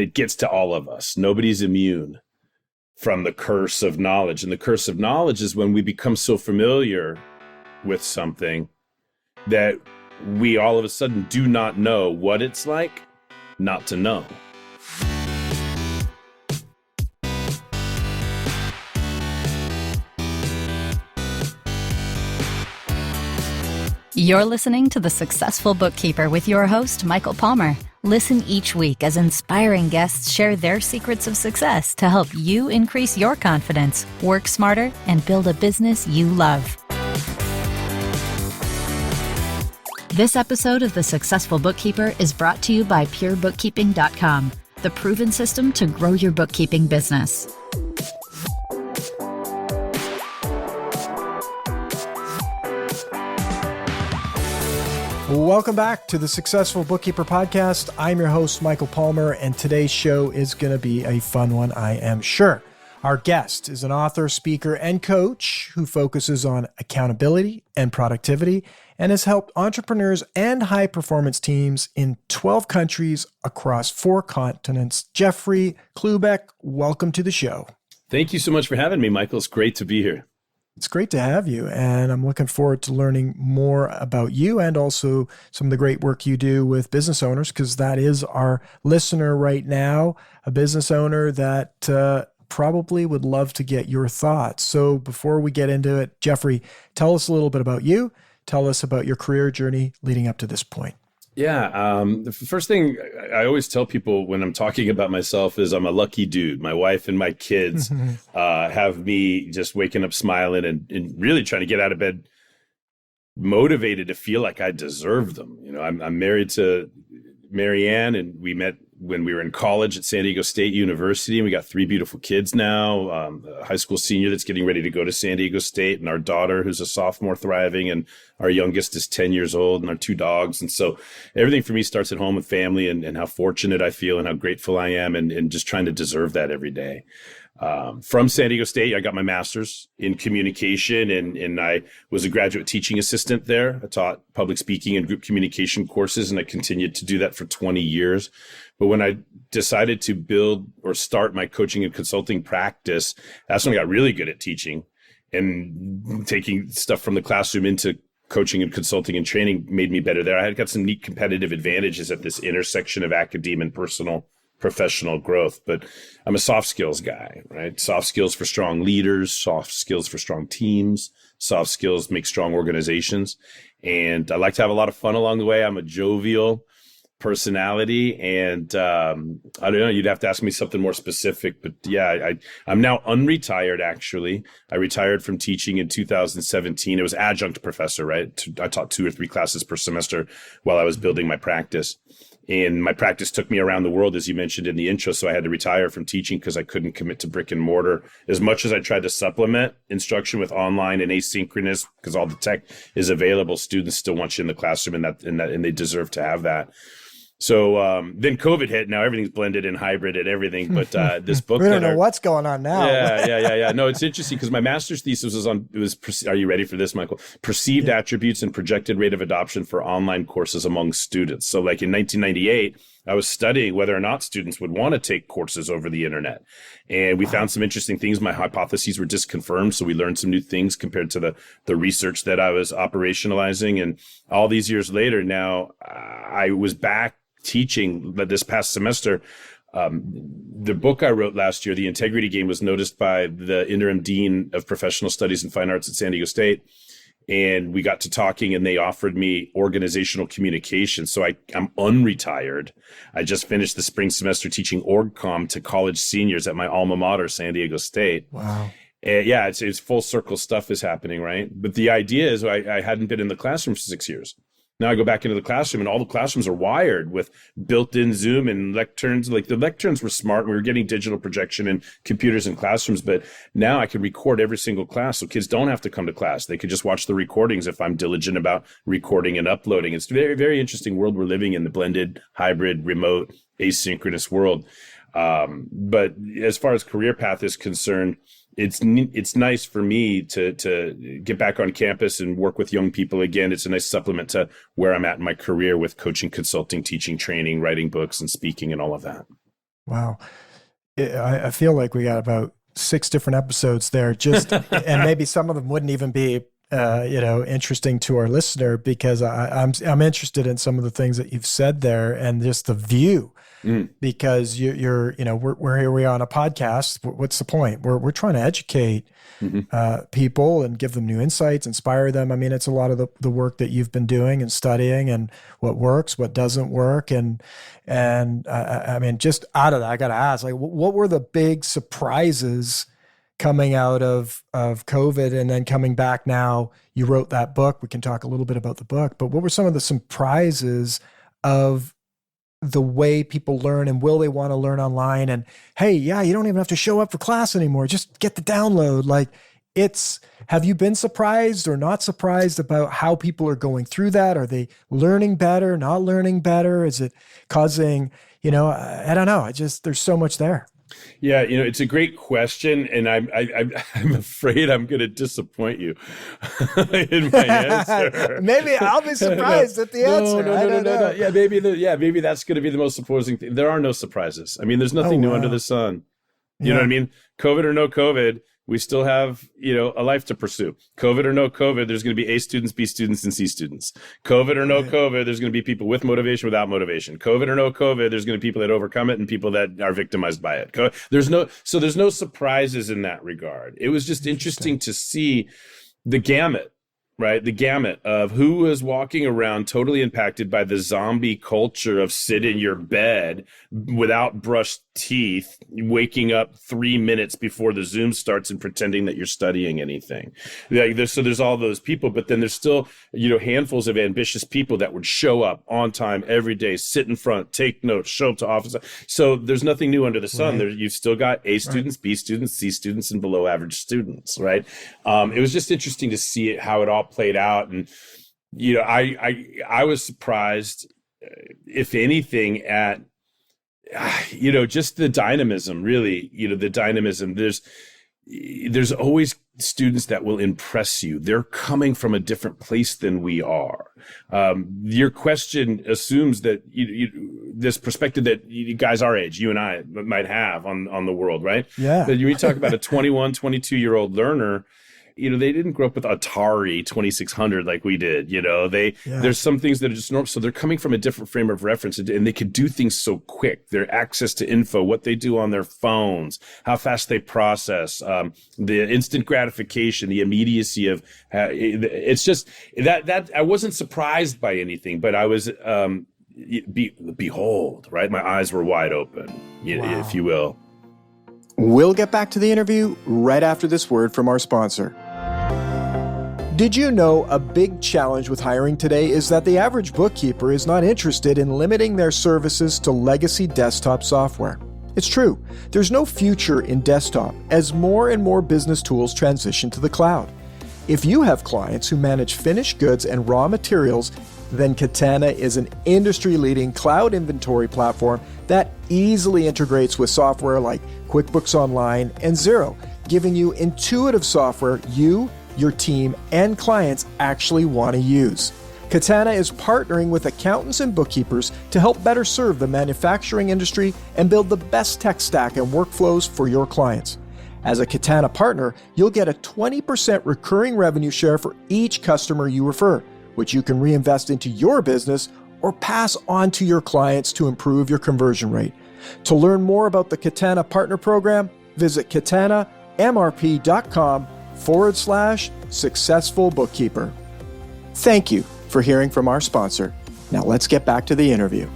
it gets to all of us. Nobody's immune from the curse of knowledge. And the curse of knowledge is when we become so familiar with something that we all of a sudden do not know what it's like not to know. You're listening to The Successful Bookkeeper with your host, Michael Palmer. Listen each week as inspiring guests share their secrets of success to help you increase your confidence, work smarter, and build a business you love. This episode of The Successful Bookkeeper is brought to you by PureBookkeeping.com, the proven system to grow your bookkeeping business. Welcome back to the Successful Bookkeeper Podcast. I'm your host, Michael Palmer, and today's show is going to be a fun one, I am sure. Our guest is an author, speaker, and coach who focuses on accountability and productivity and has helped entrepreneurs and high-performance teams in 12 countries across 4 continents. Jeffrey Klubeck, welcome to the show. Thank you so much for having me, Michael. It's great to be here. It's great to have you, and I'm looking forward to learning more about you and also some of the great work you do with business owners, because that is our listener right now, a business owner that probably would love to get your thoughts. So before we get into it, Jeffrey, tell us a little bit about you. Tell us about your career journey leading up to this point. Yeah. The first thing I always tell people when I'm talking about myself is I'm a lucky dude. My wife and my kids have me just waking up smiling and really trying to get out of bed, motivated to feel like I deserve them. You know, I'm married to Marianne, and we met when we were in college at San Diego State University, and we got 3 beautiful kids now, a high school senior that's getting ready to go to San Diego State, and our daughter who's a sophomore thriving, and our youngest is 10 years old, and our 2 dogs. And so everything for me starts at home with family and how fortunate I feel and how grateful I am and just trying to deserve that every day. From San Diego State, I got my master's in communication, and I was a graduate teaching assistant there. I taught public speaking and group communication courses, and I continued to do that for 20 years. But when I decided to build or start my coaching and consulting practice, that's when I got really good at teaching, and taking stuff from the classroom into coaching and consulting and training made me better there. I had got some neat competitive advantages at this intersection of academia and professional growth, but I'm a soft skills guy, right? Soft skills for strong leaders, soft skills for strong teams, soft skills make strong organizations. And I like to have a lot of fun along the way. I'm a jovial personality, and I don't know, you'd have to ask me something more specific, but yeah, I'm now unretired. Actually, I retired from teaching in 2017. It was adjunct professor, right? I taught 2 or 3 classes per semester while I was building my practice. And my practice took me around the world, as you mentioned in the intro. So I had to retire from teaching because I couldn't commit to brick and mortar. As much as I tried to supplement instruction with online and asynchronous, because all the tech is available, students still want you in the classroom, and they deserve to have that. So then COVID hit. Now everything's blended and hybrid and everything. But this book, we don't know what's going on now. Yeah. No, it's interesting because my master's thesis was are you ready for this, Michael? Perceived attributes and projected rate of adoption for online courses among students. So like in 1998, I was studying whether or not students would want to take courses over the internet. And we found some interesting things. My hypotheses were disconfirmed. So we learned some new things compared to the research that I was operationalizing. And all these years later, now I was back teaching this past semester. The book I wrote last year, The Integrity Game, was noticed by the interim dean of professional studies and fine arts at San Diego State. And we got to talking, and they offered me organizational communication. So I'm unretired. I just finished the spring semester teaching OrgComm to college seniors at my alma mater, San Diego State. Wow. Yeah, it's full circle stuff is happening, right? But the idea is I hadn't been in the classroom for 6 years. Now I go back into the classroom, and all the classrooms are wired with built-in Zoom and lecterns. Like the lecterns were smart. We were getting digital projection and computers in classrooms, but now I can record every single class. So kids don't have to come to class. They could just watch the recordings if I'm diligent about recording and uploading. It's a very, very interesting world we're living in, the blended, hybrid, remote, asynchronous world. But as far as career path is concerned, it's nice for me to get back on campus and work with young people again. It's a nice supplement to where I'm at in my career with coaching, consulting, teaching, training, writing books, and speaking, and all of that. Wow. I feel like we got about 6 different episodes there, just, and maybe some of them wouldn't even be, interesting to our listener, because I'm interested in some of the things that you've said there and just the view, because we're here, we are on a podcast. What's the point? We're trying to educate people and give them new insights, inspire them. I mean, it's a lot of the work that you've been doing and studying, and what works, what doesn't work. And I mean, just out of that, I got to ask, like, what were the big surprises coming out of COVID, and then coming back now? You wrote that book. We can talk a little bit about the book, but what were some of the surprises of the way people learn, and will they want to learn online? And hey, yeah, you don't even have to show up for class anymore. Just get the download. Like, have you been surprised or not surprised about how people are going through that? Are they learning better, not learning better? Is it causing, I don't know. There's so much there. Yeah, it's a great question, and I'm afraid I'm going to disappoint you in my answer. Maybe I'll be surprised at the answer. No. Yeah, maybe that's going to be the most surprising thing. There are no surprises. I mean, there's nothing new under the sun. You know what I mean? COVID or no COVID, we still have, a life to pursue. COVID or no COVID, there's going to be A students, B students, and C students. COVID or no COVID, there's going to be people with motivation, without motivation. COVID or no COVID, there's going to be people that overcome it and people that are victimized by it. There's no surprises in that regard. It was just interesting to see the gamut. Right? The gamut of who was walking around totally impacted by the zombie culture of sit in your bed without brushed teeth, waking up 3 minutes before the Zoom starts and pretending that you're studying anything. So there's all those people, but then there's still, handfuls of ambitious people that would show up on time every day, sit in front, take notes, show up to office. So there's nothing new under the sun. Right. You've still got A students, B students, C students, and below average students, right? It was just interesting to see how it all played out. And, I was surprised, if anything, at, just the dynamism, really, the dynamism. There's always students that will impress you. They're coming from a different place than we are. Your question assumes that this perspective that you guys our age, you and I, might have on the world, right? Yeah. But you talk about a 21, 22-year-old learner. They didn't grow up with Atari 2600 like we did. There's some things that are just normal. So they're coming from a different frame of reference, and they could do things so quick. Their access to info, what they do on their phones, how fast they process, the instant gratification, the immediacy of it's just that I wasn't surprised by anything, but I was behold, right? My eyes were wide open, if you will. We'll get back to the interview right after this word from our sponsor. Did you know a big challenge with hiring today is that the average bookkeeper is not interested in limiting their services to legacy desktop software? It's true. There's no future in desktop as more and more business tools transition to the cloud. If you have clients who manage finished goods and raw materials, then Katana is an industry-leading cloud inventory platform that easily integrates with software like QuickBooks Online and Xero, giving you intuitive software you, your team, and clients actually want to use. Katana is partnering with accountants and bookkeepers to help better serve the manufacturing industry and build the best tech stack and workflows for your clients. As a Katana partner, you'll get a 20% recurring revenue share for each customer you refer, which you can reinvest into your business or pass on to your clients to improve your conversion rate. To learn more about the Katana Partner Program, visit katanamrp.com/successful bookkeeper. Thank you for hearing from our sponsor. Now let's get back to the interview.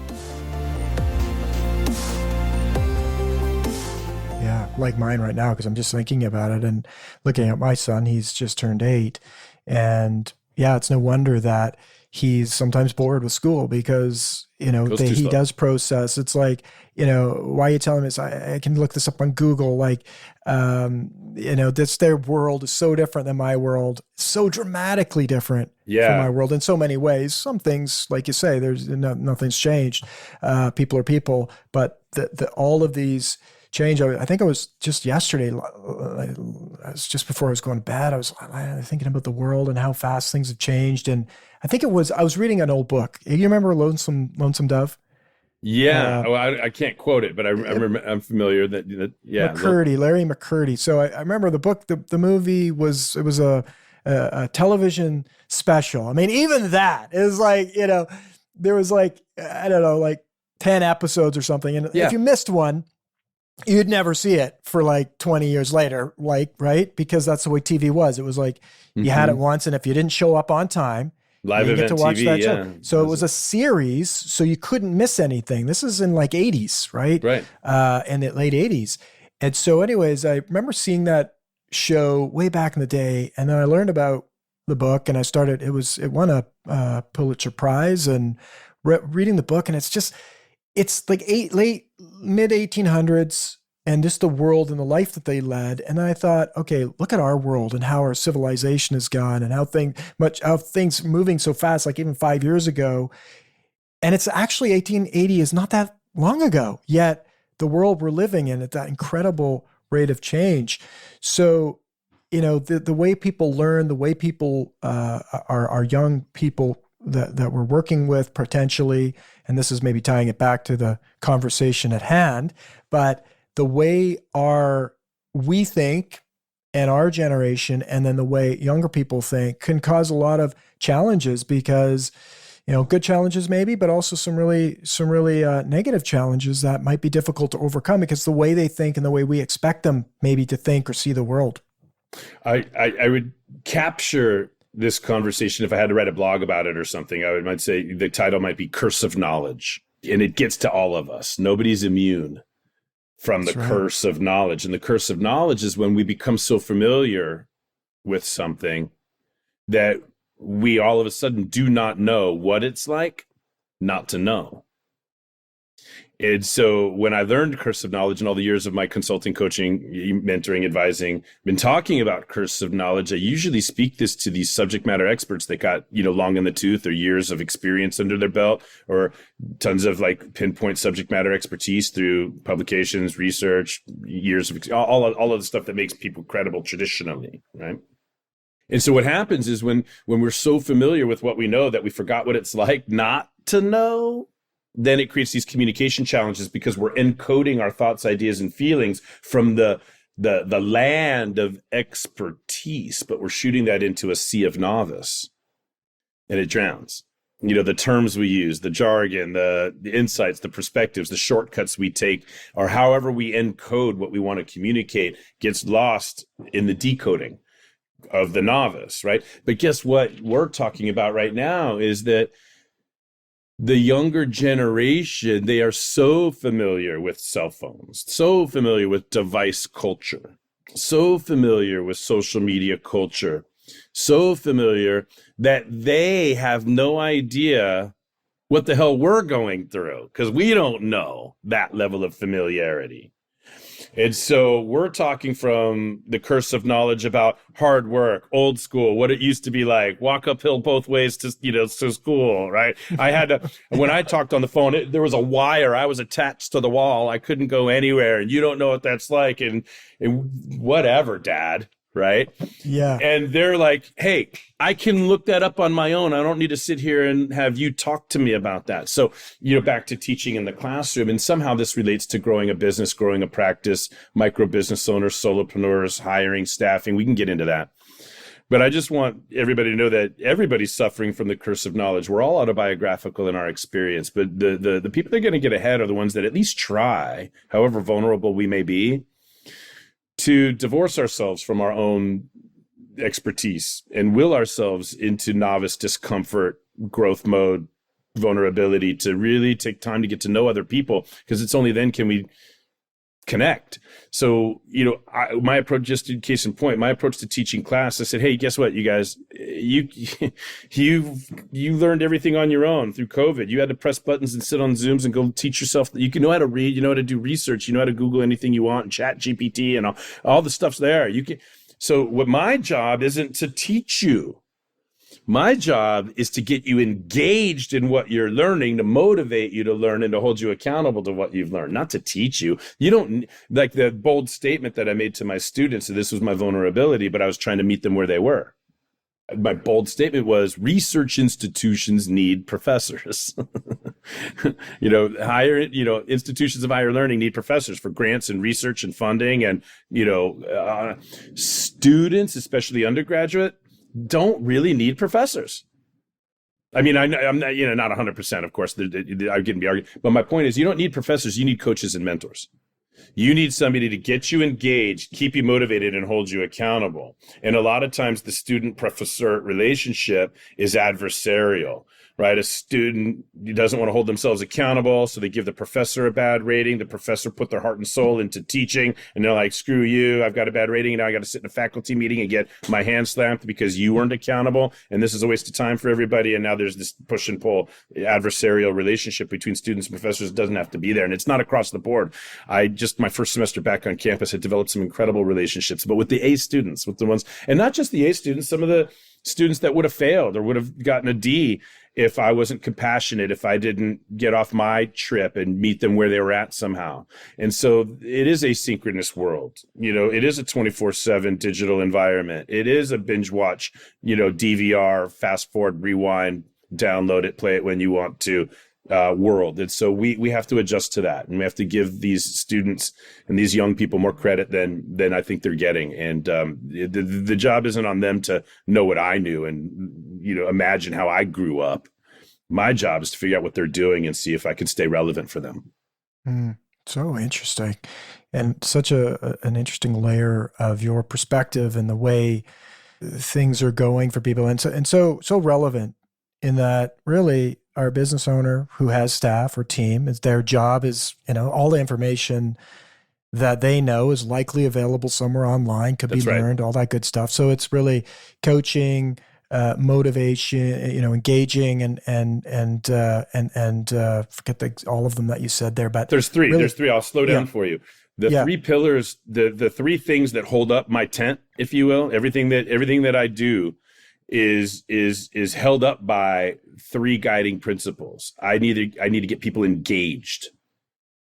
Yeah, like mine right now, because I'm just thinking about it and looking at my son. He's just turned 8. And yeah, it's no wonder that he's sometimes bored with school because, he does process. It's like, why are you telling me this? I can look this up on Google. Like, their world is so different than my world, so dramatically different from my world in so many ways. Some things, like you say, there's nothing's changed. People are people, but all of these change. I think it was just yesterday, just before I was going to bed, I was thinking about the world and how fast things have changed. And I think I was reading an old book. You remember Lonesome Dove? Yeah, well, I can't quote it, but I remember, I'm familiar that yeah. Larry McCurdy. So I remember the book, the movie was a television special. I mean, even that is like, there was like, I don't know, like 10 episodes or something. And if you missed one, you'd never see it for like 20 years later, like, right? Because that's the way TV was. It was like you had it once, and if you didn't show up on time, live event get to watch TV, that show. So it was a series, so you couldn't miss anything. This is in like 80s, right? Right. In the late 80s. And so anyways, I remember seeing that show way back in the day, and then I learned about the book, and it won a Pulitzer Prize, and reading the book, and it's like mid 1800s, and just the world and the life that they led. And then I thought, okay, look at our world and how our civilization has gone, and how things moving so fast, like even 5 years ago. And it's actually 1880 is not that long ago, yet the world we're living in at that incredible rate of change. So, the way people learn, the way people, our young people that we're working with potentially, and this is maybe tying it back to the conversation at hand, but the way we think and our generation, and then the way younger people think, can cause a lot of challenges, because, good challenges maybe, but also some really negative challenges that might be difficult to overcome, because the way they think and the way we expect them maybe to think or see the world. I would capture this conversation, if I had to write a blog about it or something, might say the title might be Curse of Knowledge. And it gets to all of us. Nobody's immune from the curse of knowledge. And the curse of knowledge is when we become so familiar with something that we all of a sudden do not know what it's like not to know. And so when I learned curse of knowledge in all the years of my consulting, coaching, mentoring, advising, been talking about curse of knowledge, I usually speak this to these subject matter experts that got, long in the tooth, or years of experience under their belt, or tons of like pinpoint subject matter expertise through publications, research, years of all of the stuff that makes people credible traditionally, right? And so what happens is when we're so familiar with what we know that we forgot what it's like not to know, then it creates these communication challenges, because we're encoding our thoughts, ideas, and feelings from the land of expertise, but we're shooting that into a sea of novice, and it drowns. The terms we use, the jargon, the insights, the perspectives, the shortcuts we take, or however we encode what we want to communicate, gets lost in the decoding of the novice, right? But guess what we're talking about right now is that the younger generation, they are so familiar with cell phones, so familiar with device culture, so familiar with social media culture, so familiar that they have no idea what the hell we're going through, because we don't know that level of familiarity. And so we're talking from the curse of knowledge about hard work, old school, what it used to be like, walk uphill both ways to school, right? I had to, when I talked on the phone, there was a wire. I was attached to the wall. I couldn't go anywhere. And you don't know what that's like. And whatever, Dad. Right? Yeah. And they're like, hey, I can look that up on my own. I don't need to sit here and have you talk to me about that. So, back to teaching in the classroom. And somehow this relates to growing a business, growing a practice, micro business owners, solopreneurs, hiring, staffing. We can get into that. But I just want everybody to know that everybody's suffering from the curse of knowledge. We're all autobiographical in our experience. But the people that are going to get ahead are the ones that at least try, however vulnerable we may be, to divorce ourselves from our own expertise and will ourselves into novice discomfort, growth mode, vulnerability, to really take time to get to know other people, because it's only then can we connect. So, my approach, just in case in point, my approach to teaching class, I said, hey, guess what, you guys, you learned everything on your own through COVID. You had to press buttons and sit on Zooms and go teach yourself. You can know how to read, you know how to do research, you know how to Google anything you want, and chat GPT and all the stuff's there. So what my job isn't to teach you. My job is to get you engaged in what you're learning, to motivate you to learn and to hold you accountable to what you've learned, not to teach you. You don't, like the bold statement that I made to my students, this was my vulnerability, but I was trying to meet them where they were. My bold statement was research institutions need professors. Institutions of higher learning need professors for grants and research and funding. And, students, especially undergraduate, don't really need professors. I mean, I'm not, not 100%, of course, I can be argued. But my point is, you don't need professors. You need coaches and mentors. You need somebody to get you engaged, keep you motivated, and hold you accountable. And a lot of times the student-professor relationship is adversarial, right? A student doesn't want to hold themselves accountable, so they give the professor a bad rating. The professor put their heart and soul into teaching, and they're like, screw you, I've got a bad rating, and now I got to sit in a faculty meeting and get my hand slapped because you weren't accountable, and this is a waste of time for everybody, and now there's this push and pull adversarial relationship between students and professors. It doesn't have to be there, and it's not across the board. My first semester back on campus had developed some incredible relationships, but with the A students, with the ones, and not just the A students, some of the students that would have failed or would have gotten a D if I wasn't compassionate, if I didn't get off my trip and meet them where they were at somehow. And so it is a synchronous world. It is a 24/7 digital environment. It is a binge watch, DVR, fast forward, rewind, download it, play it when you want to. World. And so we have to adjust to that, and we have to give these students and these young people more credit than I think they're getting. And the job isn't on them to know what I knew and imagine how I grew up. My job is to figure out what they're doing and see if I can stay relevant for them. So interesting, and such an interesting layer of your perspective and the way things are going for people, and so relevant in that really. Our business owner who has staff or team, their job is, all the information that they know is likely available somewhere online, could be learned, all that good stuff. So it's really coaching, motivation, engaging, and forget all of them that you said there. But there's three. Really, there's three. I'll slow down for you. The three pillars, the three things that hold up my tent, if you will, everything that I do. Is held up by three guiding principles. I need to get people engaged,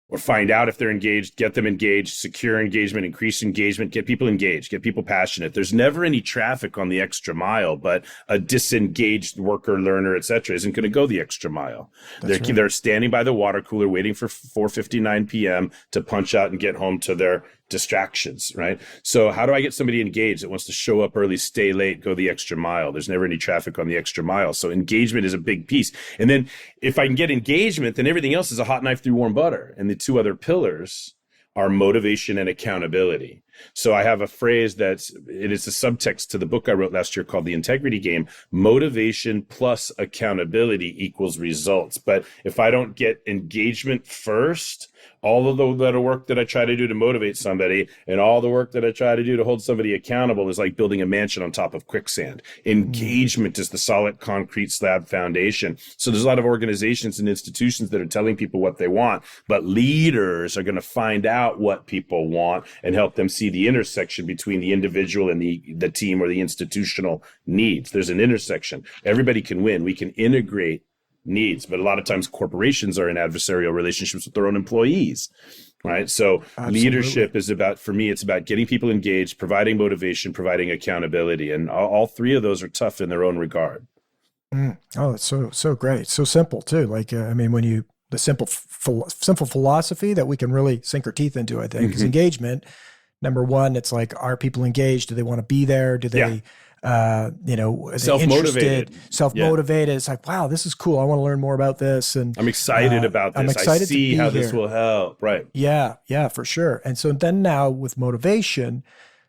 or find out if they're engaged, get them engaged, secure engagement, increase engagement, get people engaged, get people passionate. There's never any traffic on the extra mile, but a disengaged worker, learner, et cetera, isn't going to go the extra mile. They're standing by the water cooler waiting for 4:59 p.m. to punch out and get home to their distractions, right? So how do I get somebody engaged that wants to show up early, stay late, go the extra mile? There's never any traffic on the extra mile. So engagement is a big piece. And then if I can get engagement, then everything else is a hot knife through warm butter. And the two other pillars are motivation and accountability. So I have a phrase it is a subtext to the book I wrote last year called The Integrity Game. Motivation plus accountability equals results. But if I don't get engagement first, all of the little work that I try to do to motivate somebody and all the work that I try to do to hold somebody accountable is like building a mansion on top of quicksand. Engagement is the solid concrete slab foundation. So there's a lot of organizations and institutions that are telling people what they want, but leaders are going to find out what people want and help them see the intersection between the individual and the team or the institutional needs. There's an intersection. Everybody can win. We can integrate needs, but a lot of times corporations are in adversarial relationships with their own employees, right? So leadership is for me, it's about getting people engaged, providing motivation, providing accountability. And all three of those are tough in their own regard. Oh, it's so great. So simple too. Like, the simple philosophy that we can really sink our teeth into, I think, is engagement. Number one, it's like, are people engaged? Do they want to be there? Do they, self-motivated. Self-motivated. It's like, wow, this is cool. I want to learn more about this. And I'm excited about this. I'm excited I see how here. this will help. Right. Yeah, for sure. And so then now with motivation,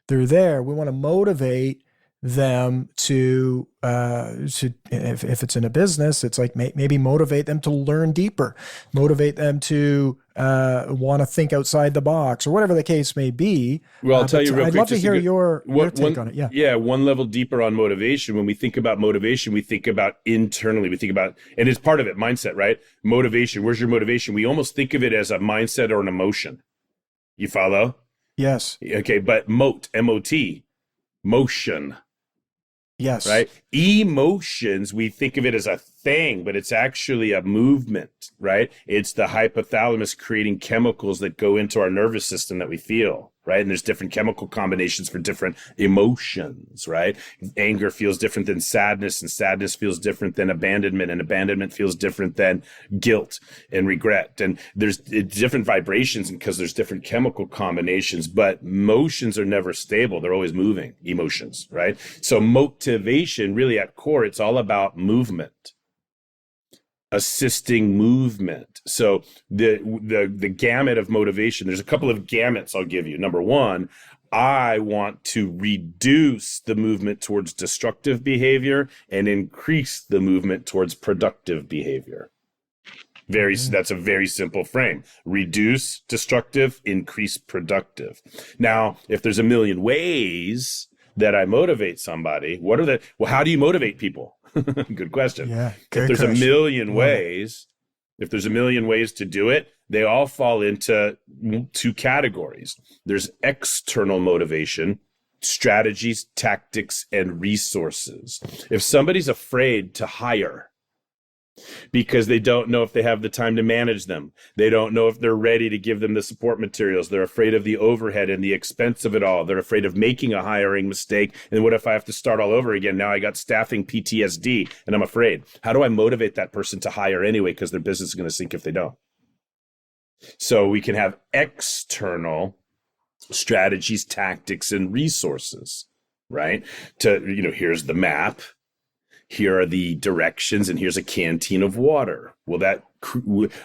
they're there. We want to motivate them to if it's in a business, it's like maybe motivate them to learn deeper, motivate them to want to think outside the box, or whatever the case may be. Well, I'll tell you real quick. I'd love to hear your take on it. Yeah, one level deeper on motivation. When we think about motivation, we think about internally. We think about, and it's part of it, mindset, right? Motivation. Where's your motivation? We almost think of it as a mindset or an emotion. You follow? Yes. Okay, but M-O-T, motion. Yes. Right? Emotions, we think of it as a thing, but it's actually a movement, right? It's the hypothalamus creating chemicals that go into our nervous system that we feel, right? And there's different chemical combinations for different emotions, right? Anger feels different than sadness, and sadness feels different than abandonment, and abandonment feels different than guilt and regret. And there's different vibrations because there's different chemical combinations, but emotions are never stable. They're always moving, emotions, right? So motivation, really at core, it's all about movement, assisting movement. So the gamut of motivation, there's a couple of gamuts I'll give you. Number one, I want to reduce the movement towards destructive behavior and increase the movement towards productive behavior. That's a very simple frame. Reduce destructive, increase productive. Now, if there's a million ways that I motivate somebody, how do you motivate people? Good question. Yeah, if there's a million ways to do it, they all fall into two categories. There's external motivation, strategies, tactics, and resources. If somebody's afraid to hire because they don't know if they have the time to manage them, they don't know if they're ready to give them the support materials, they're afraid of the overhead and the expense of it all, they're afraid of making a hiring mistake, and what if I have to start all over again? Now I got staffing PTSD and I'm afraid. How do I motivate that person to hire anyway, because their business is going to sink if they don't? So we can have external strategies, tactics, and resources, right? Here's the map. Here are the directions, and here's a canteen of water.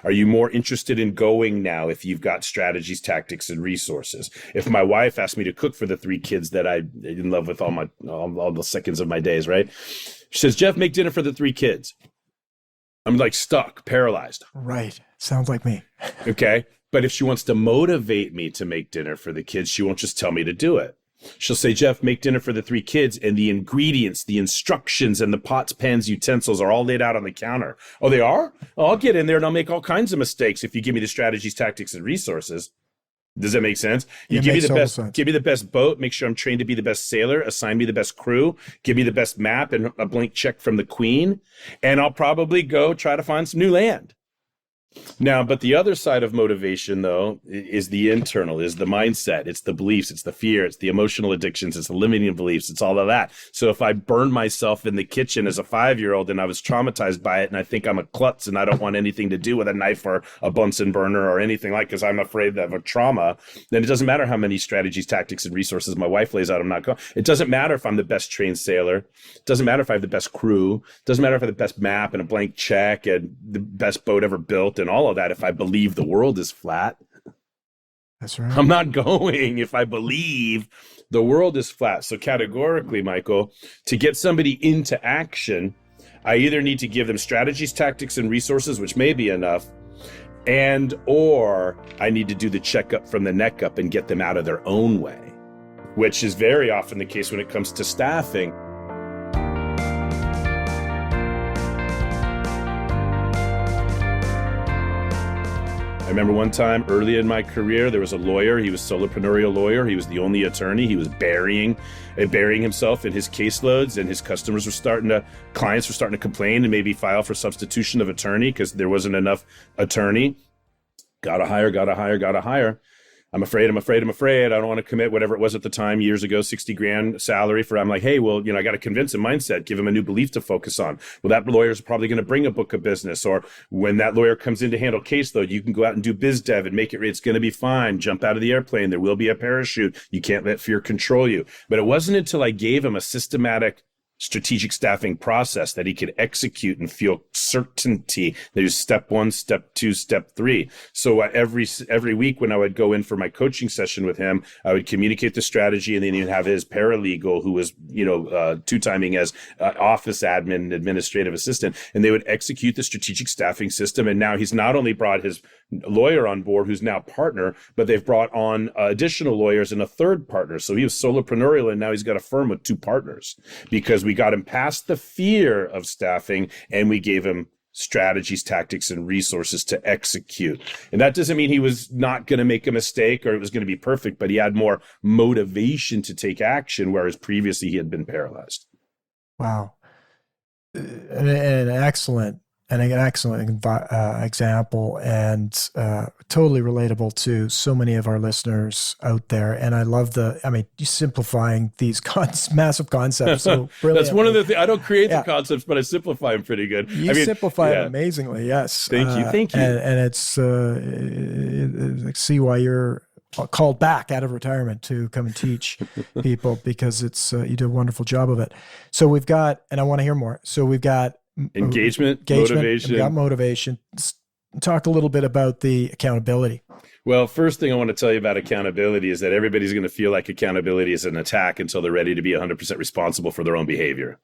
Are you more interested in going now if you've got strategies, tactics, and resources? If my wife asked me to cook for the 3 kids that I'm in love with all the seconds of my days, right? She says, Jeff, make dinner for the 3 kids. I'm like stuck, paralyzed. Right. Sounds like me. Okay. But if she wants to motivate me to make dinner for the kids, she won't just tell me to do it. She'll say, Jeff, make dinner for the 3 kids, and the ingredients, the instructions, and the pots, pans, utensils are all laid out on the counter. Oh, they are? Oh, I'll get in there and I'll make all kinds of mistakes if you give me the strategies, tactics, and resources. Does that make sense? Give me the best boat, make sure I'm trained to be the best sailor, assign me the best crew, give me the best map and a blank check from the queen, and I'll probably go try to find some new land. Now, but the other side of motivation, though, is the internal, is the mindset. It's the beliefs, it's the fear, it's the emotional addictions, it's the limiting beliefs, it's all of that. So if I burn myself in the kitchen as a 5-year-old and I was traumatized by it and I think I'm a klutz and I don't want anything to do with a knife or a Bunsen burner or anything like, because I'm afraid of a trauma, then it doesn't matter how many strategies, tactics, and resources my wife lays out, I'm not going. It doesn't matter if I'm the best trained sailor. It doesn't matter if I have the best crew. It doesn't matter if I have the best map and a blank check and the best boat ever built and all of that. If I believe the world is flat, that's right. I'm not going if I believe the world is flat. So categorically, Michael, to get somebody into action, I either need to give them strategies, tactics, and resources, which may be enough, or I need to do the checkup from the neck up and get them out of their own way, which is very often the case when it comes to staffing. I remember one time early in my career, there was a lawyer. He was a solopreneurial lawyer. He was the only attorney. He was burying himself in his caseloads, and his clients were starting to complain and maybe file for substitution of attorney because there wasn't enough attorney. Gotta hire. I'm afraid. I don't want to commit whatever it was at the time, years ago, 60 grand salary I'm like, hey, well, I got to convince him mindset, give him a new belief to focus on. Well, that lawyer's probably going to bring a book of business. Or when that lawyer comes in to handle caseload, you can go out and do biz dev and make it's going to be fine. Jump out of the airplane. There will be a parachute. You can't let fear control you. But it wasn't until I gave him a systematic strategic staffing process that he could execute and feel certainty. There's step 1, step 2, step 3. So every week when I would go in for my coaching session with him, I would communicate the strategy, and then he'd have his paralegal who was, two-timing as office admin, administrative assistant, and they would execute the strategic staffing system. And now he's not only brought his lawyer on board, who's now partner, but they've brought on additional lawyers and a third partner. So he was solopreneurial, and now he's got a firm with 2 partners because we got him past the fear of staffing and we gave him strategies, tactics, and resources to execute. And that doesn't mean he was not going to make a mistake or it was going to be perfect, but he had more motivation to take action, whereas previously he had been paralyzed. Wow. an excellent example, and totally relatable to so many of our listeners out there. And I love you simplifying these massive concepts so brilliantly. That's one of the things. I don't create the concepts, but I simplify them pretty good. You simplify them amazingly. Yes. Thank you. And it's I see why you're called back out of retirement to come and teach people, because it's you do a wonderful job of it. So we've got, and I want to hear more. So we've got engagement, motivation. We've got motivation. Let's talk a little bit about the accountability. Well, first thing I want to tell you about accountability is that everybody's going to feel like accountability is an attack until they're ready to be 100% responsible for their own behavior.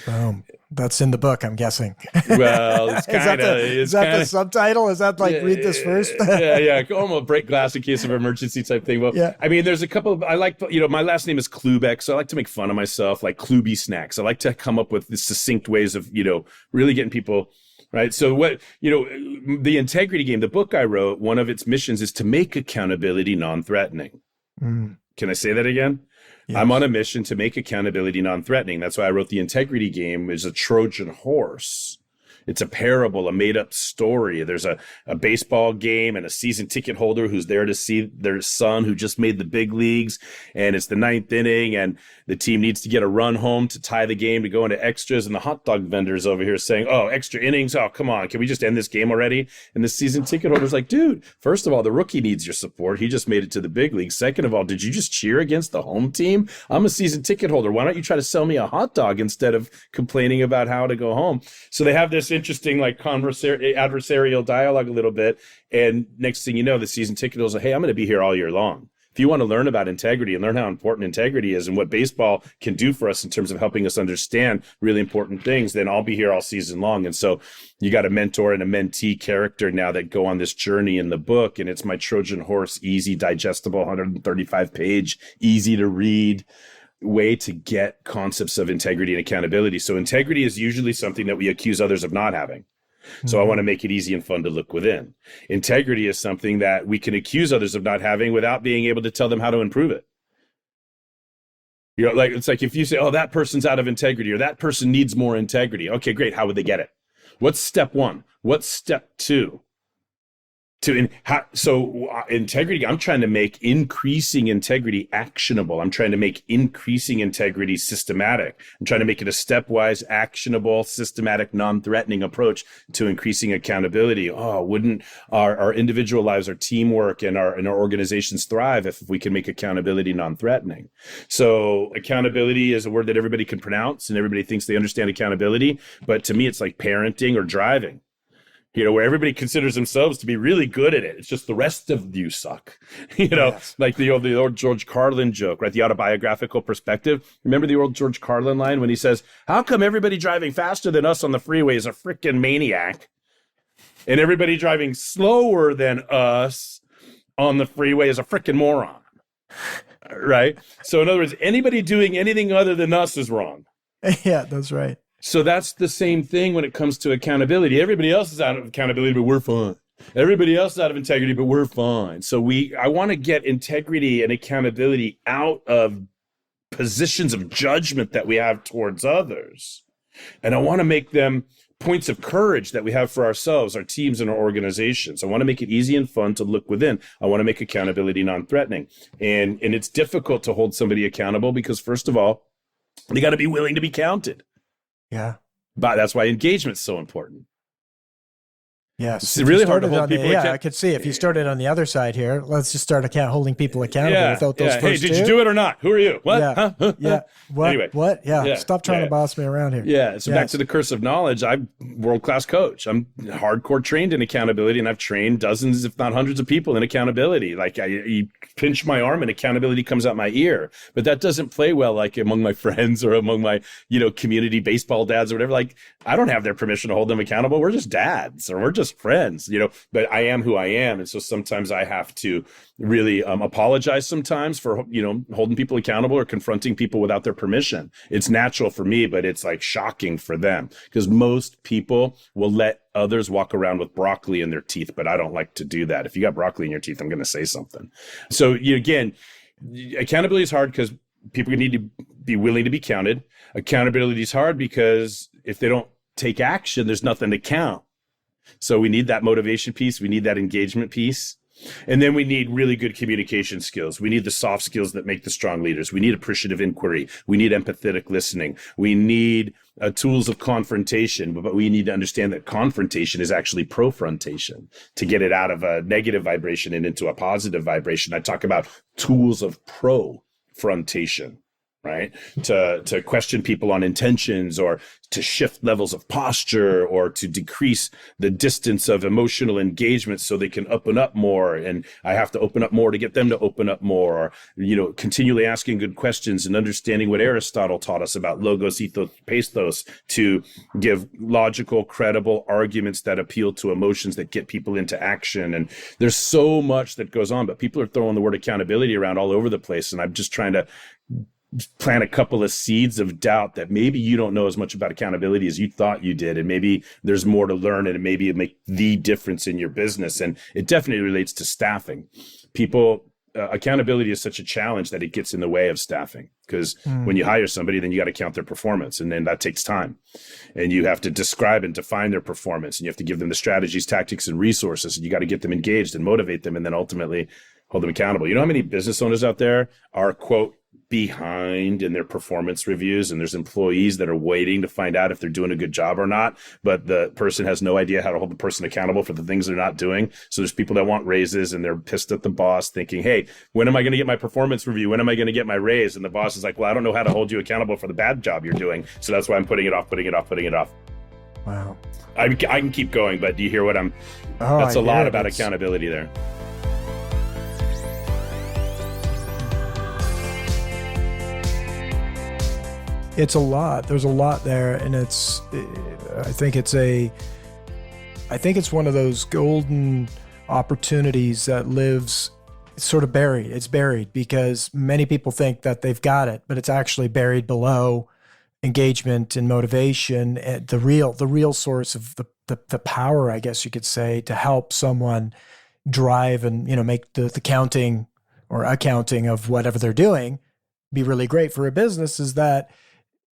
Boom. That's in the book, I'm guessing. Well, it's kind of... Is that the subtitle? Is that like, read this first? yeah. Almost break glass in case of emergency type thing. Well, I mean, there's a couple of... I like, my last name is Klubeck, so I like to make fun of myself, like Klubby snacks. I like to come up with the succinct ways of, really getting people... Right. So the integrity game, the book I wrote, one of its missions is to make accountability non-threatening. Can I say that again? Yes. I'm on a mission to make accountability non-threatening. That's why I wrote the integrity game is a Trojan horse. It's a parable, a made-up story. There's a baseball game and a season ticket holder who's there to see their son who just made the big leagues, and it's the 9th inning, and the team needs to get a run home to tie the game to go into extras, and the hot dog vendor's over here saying, oh, extra innings? Oh, come on. Can we just end this game already? And the season ticket holder's like, dude, first of all, the rookie needs your support. He just made it to the big league. Second of all, did you just cheer against the home team? I'm a season ticket holder. Why don't you try to sell me a hot dog instead of complaining about how to go home? So they have this interesting like adversarial dialogue a little bit, and next thing you know, the season ticket holder says, hey, I'm going to be here all year long. If you want to learn about integrity and learn how important integrity is and what baseball can do for us in terms of helping us understand really important things, then I'll be here all season long. And so you got a mentor and a mentee character now that go on this journey in the book, and it's my Trojan horse, easy, digestible, 135-page, easy to read way to get concepts of integrity and accountability. So integrity is usually something that we accuse others of not having. So I want to make it easy and fun to look within. Integrity is something that we can accuse others of not having without being able to tell them how to improve it. Like it's like if you say, oh, that person's out of integrity, or that person needs more integrity. Okay, great. How would they get it? What's step one? What's step two? Integrity, I'm trying to make increasing integrity actionable. I'm trying to make increasing integrity systematic. I'm trying to make it a stepwise, actionable, systematic, non-threatening approach to increasing accountability. Oh, wouldn't our individual lives, our teamwork, and our organizations thrive if we can make accountability non-threatening? So accountability is a word that everybody can pronounce, and everybody thinks they understand accountability. But to me, it's like parenting or driving. Where everybody considers themselves to be really good at it. It's just the rest of you suck. Yes. Like the old George Carlin joke, right? The autobiographical perspective. Remember the old George Carlin line when he says, how come everybody driving faster than us on the freeway is a freaking maniac? And everybody driving slower than us on the freeway is a freaking moron. Right? So in other words, anybody doing anything other than us is wrong. Yeah, that's right. So that's the same thing when it comes to accountability. Everybody else is out of accountability, but we're fine. Everybody else is out of integrity, but we're fine. So I want to get integrity and accountability out of positions of judgment that we have towards others. And I want to make them points of courage that we have for ourselves, our teams, and our organizations. I want to make it easy and fun to look within. I want to make accountability non-threatening. And it's difficult to hold somebody accountable because, first of all, they got to be willing to be counted. Yeah. But that's why engagement's so important. Yes. It's really hard to hold people accountable. Yeah, I could see if you started on the other side here, let's just start holding people accountable without those first Hey, did you do it or not? Who are you? What? Yeah. Huh? Yeah. What? Anyway. What? Yeah. Stop trying to boss me around here. Yeah. So back to the curse of knowledge. I'm world-class coach. I'm hardcore trained in accountability, and I've trained dozens, if not hundreds of people in accountability. Like you pinch my arm and accountability comes out my ear. But that doesn't play well like among my friends or among my, community baseball dads or whatever. Like I don't have their permission to hold them accountable. We're just dads or we're just friends, but I am who I am. And so sometimes I have to really apologize sometimes for, holding people accountable or confronting people without their permission. It's natural for me, but it's like shocking for them because most people will let others walk around with broccoli in their teeth, but I don't like to do that. If you got broccoli in your teeth, I'm going to say something. So again, accountability is hard because people need to be willing to be counted. Accountability is hard because if they don't take action, there's nothing to count. So we need that motivation piece. We need that engagement piece. And then we need really good communication skills. We need the soft skills that make the strong leaders. We need appreciative inquiry. We need empathetic listening. We need tools of confrontation, but we need to understand that confrontation is actually profrontation to get it out of a negative vibration and into a positive vibration. I talk about tools of profrontation, right? To question people on intentions, or to shift levels of posture, or to decrease the distance of emotional engagement so they can open up more. And I have to open up more to get them to open up more, or, continually asking good questions and understanding what Aristotle taught us about logos, ethos, pathos, to give logical, credible arguments that appeal to emotions that get people into action. And there's so much that goes on, but people are throwing the word accountability around all over the place. And I'm just trying to plant a couple of seeds of doubt that maybe you don't know as much about accountability as you thought you did. And maybe there's more to learn, and maybe it make the difference in your business. And it definitely relates to staffing. Accountability is such a challenge that it gets in the way of staffing, because when you hire somebody, then you got to count their performance, and then that takes time, and you have to describe and define their performance, and you have to give them the strategies, tactics, and resources, and you got to get them engaged and motivate them, and then ultimately hold them accountable. You know how many business owners out there are, quote, behind in their performance reviews, and there's employees that are waiting to find out if they're doing a good job or not, but the person has no idea how to hold the person accountable for the things they're not doing. So there's people that want raises, and they're pissed at the boss thinking, hey, when am I going to get my performance review? When am I going to get my raise? And the boss is like, well, I don't know how to hold you accountable for the bad job you're doing, so that's why I'm putting it off. Wow. I can keep going, but do you hear what that's a lot about accountability there. It's a lot. There's a lot there, and I think it's one of those golden opportunities that lives sort of buried. It's buried because many people think that they've got it, but it's actually buried below engagement and motivation, and the real source of the power, I guess you could say, to help someone drive and make the counting or accounting of whatever they're doing be really great for a business, is that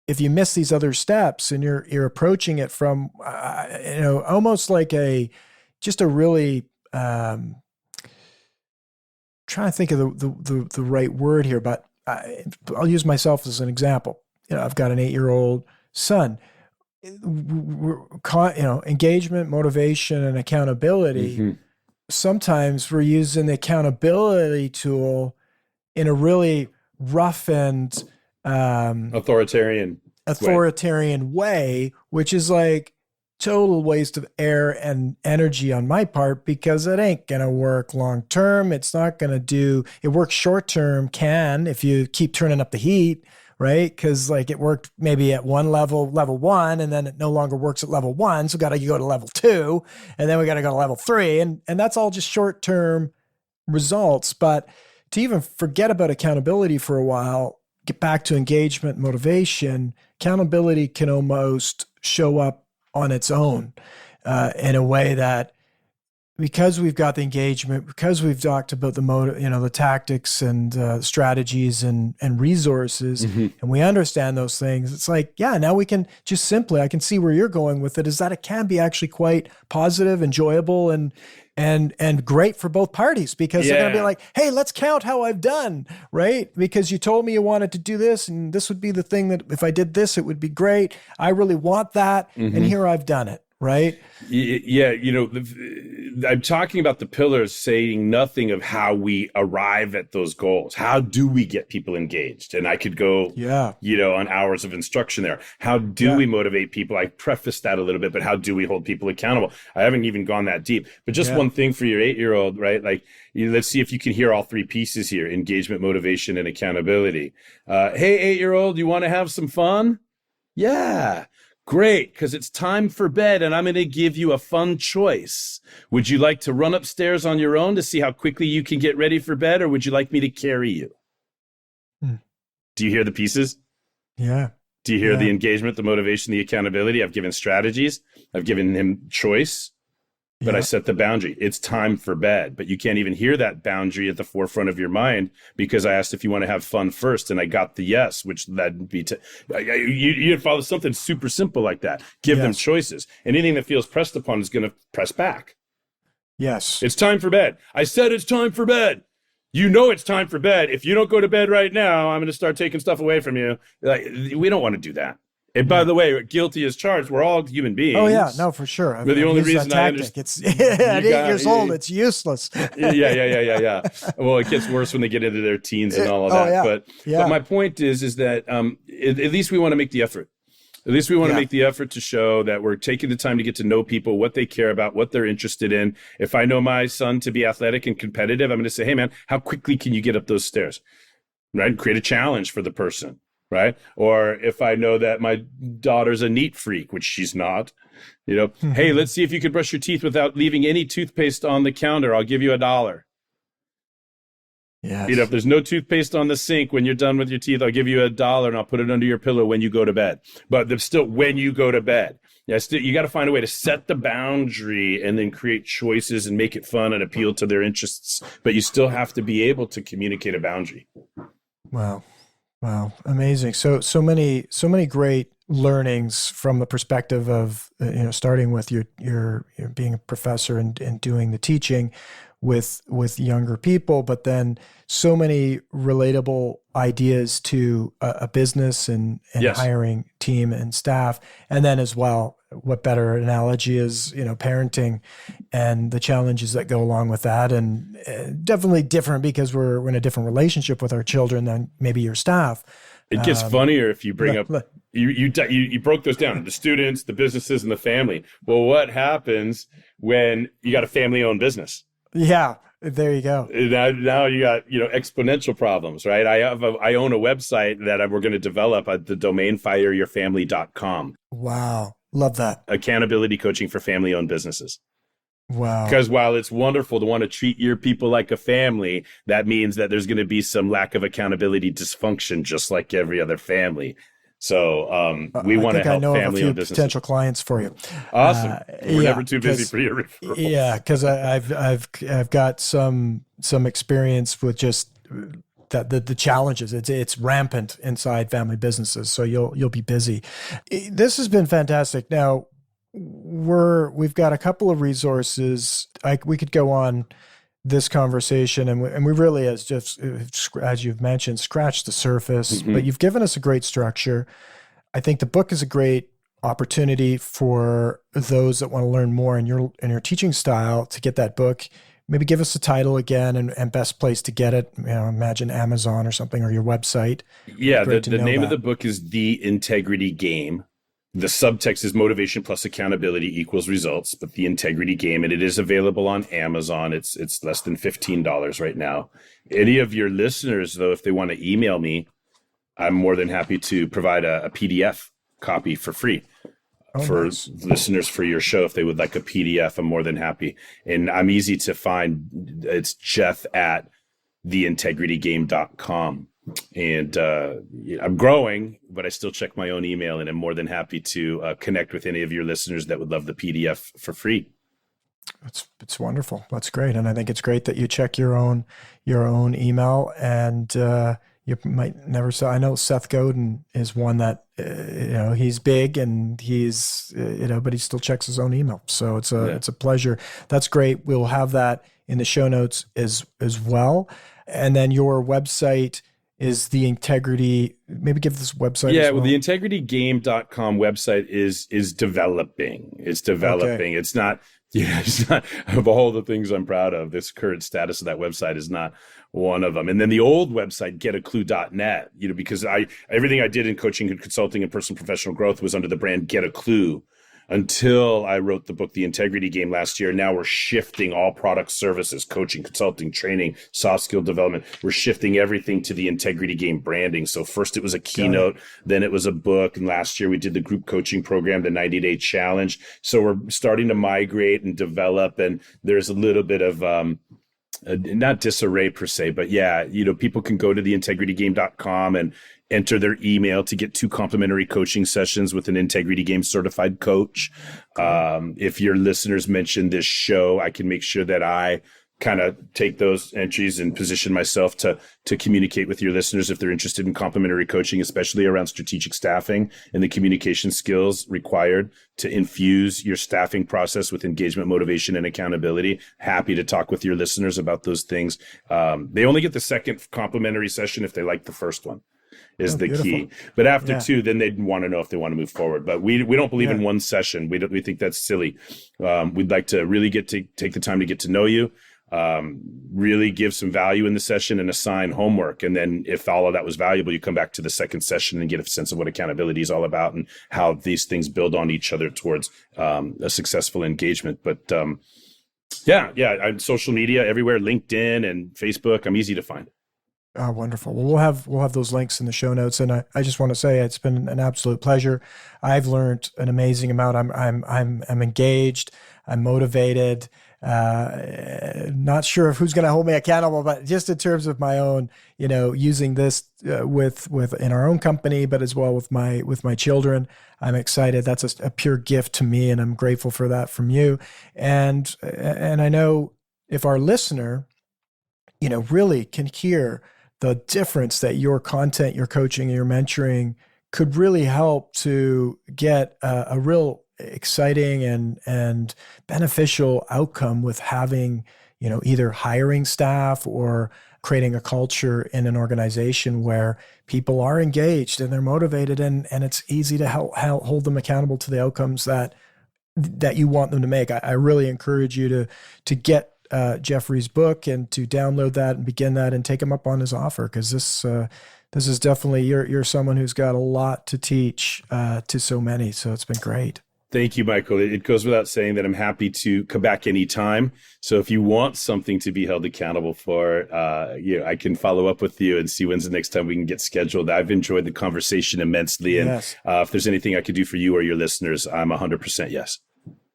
if you miss these other steps and you're approaching it from, almost like a really, trying to think of the right word here, but I'll use myself as an example. I've got an 8-year-old son. Engagement, motivation, and accountability. Mm-hmm. Sometimes we're using the accountability tool in a really rough and authoritarian way, which is like total waste of air and energy on my part, because it ain't going to work long term. It's not going to do, it works short term, if you keep turning up the heat, right? Because like it worked maybe at level 1, and then it no longer works at level 1. So got to go to level 2, and then we got to go to level 3. And that's all just short term results. But to even forget about accountability for a while, get back to engagement, motivation, accountability can almost show up on its own in a way that, because we've got the engagement, because we've talked about the tactics and strategies and resources, mm-hmm. and we understand those things, it's like, now we can just simply, I can see where you're going with it, is that it can be actually quite positive, enjoyable, and great for both parties, because they're going to be like, hey, let's count how I've done, right? Because you told me you wanted to do this, and this would be the thing that if I did this, it would be great. I really want that. Mm-hmm. And here I've done it. Right. Yeah. I'm talking about the pillars, saying nothing of how we arrive at those goals. How do we get people engaged? And I could go, on hours of instruction there. How do we motivate people? I prefaced that a little bit, but how do we hold people accountable? I haven't even gone that deep, but just one thing for your 8-year-old, right? Like, let's see if you can hear all 3 pieces here: engagement, motivation, and accountability. Hey, 8-year-old, you want to have some fun? Yeah. Great, because it's time for bed, and I'm going to give you a fun choice. Would you like to run upstairs on your own to see how quickly you can get ready for bed, or would you like me to carry you? Do you hear the pieces? Yeah. Do you hear the engagement, the motivation, the accountability? I've given strategies. I've given him choice. but I set the boundary. It's time for bed. But you can't even hear that boundary at the forefront of your mind because I asked if you want to have fun first, and I got the yes, which that'd be you follow something super simple like that. Give them choices. Anything that feels pressed upon is going to press back. Yes. It's time for bed. I said it's time for bed. You know it's time for bed. If you don't go to bed right now, I'm going to start taking stuff away from you. Like, we don't want to do that. And by the way, guilty as charged. We're all human beings. Oh yeah, no, for sure. But the only reason I understand, it's at 8 years old, it's useless. Yeah. Well, it gets worse when they get into their teens and all of that. But my point is that at least we want to make the effort. At least we want to make the effort to show that we're taking the time to get to know people, what they care about, what they're interested in. If I know my son to be athletic and competitive, I'm going to say, hey man, how quickly can you get up those stairs? Right? Create a challenge for the person. Right. Or if I know that my daughter's a neat freak, which she's not, hey, let's see if you could brush your teeth without leaving any toothpaste on the counter. I'll give you $1. Yes. If there's no toothpaste on the sink when you're done with your teeth, I'll give you $1 and I'll put it under your pillow when you go to bed. But there's still when you go to bed. You got to find a way to set the boundary and then create choices and make it fun and appeal to their interests. But you still have to be able to communicate a boundary. Wow, amazing. So many great learnings from the perspective of starting with your being a professor and doing the teaching with younger people, but then so many relatable ideas to a business and hiring team and staff, and then as well, what better analogy is parenting and the challenges that go along with that, and definitely different because we're in a different relationship with our children than maybe your staff. It gets funnier if you bring up you broke those down: the students, the businesses, and the family. Well, what happens when you got a family-owned business? Yeah, there you go. Now you got exponential problems, right? I own a website that we're going to develop at the domain fireyourfamily.com. Wow, love that. Accountability coaching for family-owned businesses. Wow. Because while it's wonderful to want to treat your people like a family, that means that there's going to be some lack of accountability dysfunction, just like every other family. So we want to help family-owned businesses. Potential clients for you. Awesome. We're never too busy for your referrals. Yeah, because I've got some experience with just the challenges. It's rampant inside family businesses. So you'll be busy. This has been fantastic. Now we've got a couple of resources. We could go on this conversation, and we really, as you've mentioned, scratched the surface, but you've given us a great structure. I think the book is a great opportunity for those that want to learn more in your teaching style to get that book. Maybe give us the title again and best place to get it. Imagine Amazon or something, or your website. Yeah, the name of the book is The Integrity Game. The subtext is motivation plus accountability equals results, but the integrity game, and it is available on Amazon. It's less than $15 right now. Any of your listeners, though, if they want to email me, I'm more than happy to provide a PDF copy for free for listeners for your show. If they would like a PDF, I'm more than happy. And I'm easy to find. It's Jeff at theintegritygame.com. And I'm growing, but I still check my own email, and I'm more than happy to connect with any of your listeners that would love the PDF for free. It's wonderful. That's great. And I think it's great that you check your own email, and you might never say, I know Seth Godin is one that, he's big and he's, but he still checks his own email. So it's a pleasure. That's great. We'll have that in the show notes as well. And then your website is the integrity. Maybe give this website. Yeah, well, the integritygame.com website is developing. It's developing. Okay. It's not of all the things I'm proud of, this current status of that website is not one of them. And then the old website, getaclue.net, because everything I did in coaching and consulting and personal professional growth was under the brand Get a Clue until I wrote the book, The Integrity Game, last year. Now we're shifting all product services, coaching, consulting, training, soft skill development. We're shifting everything to the Integrity Game branding. So first it was a keynote, then it was a book. And last year we did the group coaching program, the 90-day challenge. So we're starting to migrate and develop. And there's a little bit of not disarray per se, but yeah, people can go to theintegritygame.com and enter their email to get 2 complimentary coaching sessions with an Integrity Game certified coach. If your listeners mention this show, I can make sure that I kind of take those entries and position myself to communicate with your listeners if they're interested in complimentary coaching, especially around strategic staffing and the communication skills required to infuse your staffing process with engagement, motivation, and accountability. Happy to talk with your listeners about those things. They only get the second complimentary session if they like the first one. Is the beautiful. key. But after 2, then they'd want to know if they want to move forward. But we don't believe in one session. We think that's silly. We'd like to really take the time to get to know you, really give some value in the session and assign homework. And then if all of that was valuable, you come back to the second session and get a sense of what accountability is all about and how these things build on each other towards a successful engagement. But on social media everywhere, LinkedIn and Facebook, I'm easy to find. Oh, wonderful. Well, we'll have those links in the show notes. And I just want to say it's been an absolute pleasure. I've learned an amazing amount. I'm engaged. I'm motivated. Not sure of who's going to hold me accountable, but just in terms of my own, using this with in our own company, but as well with my children, I'm excited. That's a pure gift to me, and I'm grateful for that from you. And I know if our listener, really can hear the difference that your content, your coaching, and your mentoring could really help to get a real exciting and beneficial outcome with having, either hiring staff or creating a culture in an organization where people are engaged and they're motivated and it's easy to hold them accountable to the outcomes that you want them to make. I really encourage you to get Jeffrey's book and to download that and begin that and take him up on his offer, because this is definitely, you're someone who's got a lot to teach to so many. So it's been great. Thank you, Michael. It goes without saying that I'm happy to come back anytime. So if you want something to be held accountable for, I can follow up with you and see when's the next time we can get scheduled. I've enjoyed the conversation immensely. And if there's anything I could do for you or your listeners, I'm 100% yes.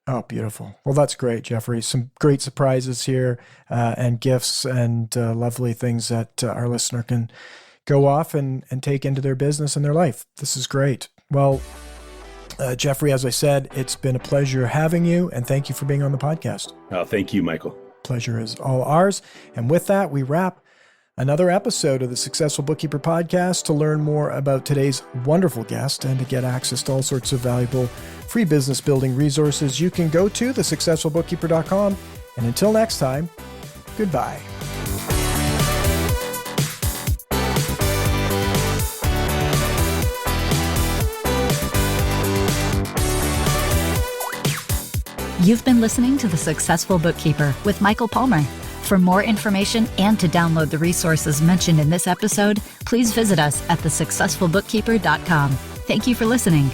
Oh, beautiful. Well, that's great, Jeffrey. Some great surprises here and gifts and lovely things that our listener can go off and take into their business and their life. This is great. Well, Jeffrey, as I said, it's been a pleasure having you, and thank you for being on the podcast. Thank you, Michael. Pleasure is all ours. And with that, we wrap another episode of the Successful Bookkeeper Podcast. To learn more about today's wonderful guest and to get access to all sorts of valuable free business building resources, you can go to thesuccessfulbookkeeper.com. And until next time, goodbye. You've been listening to The Successful Bookkeeper with Michael Palmer. For more information and to download the resources mentioned in this episode, please visit us at thesuccessfulbookkeeper.com. Thank you for listening.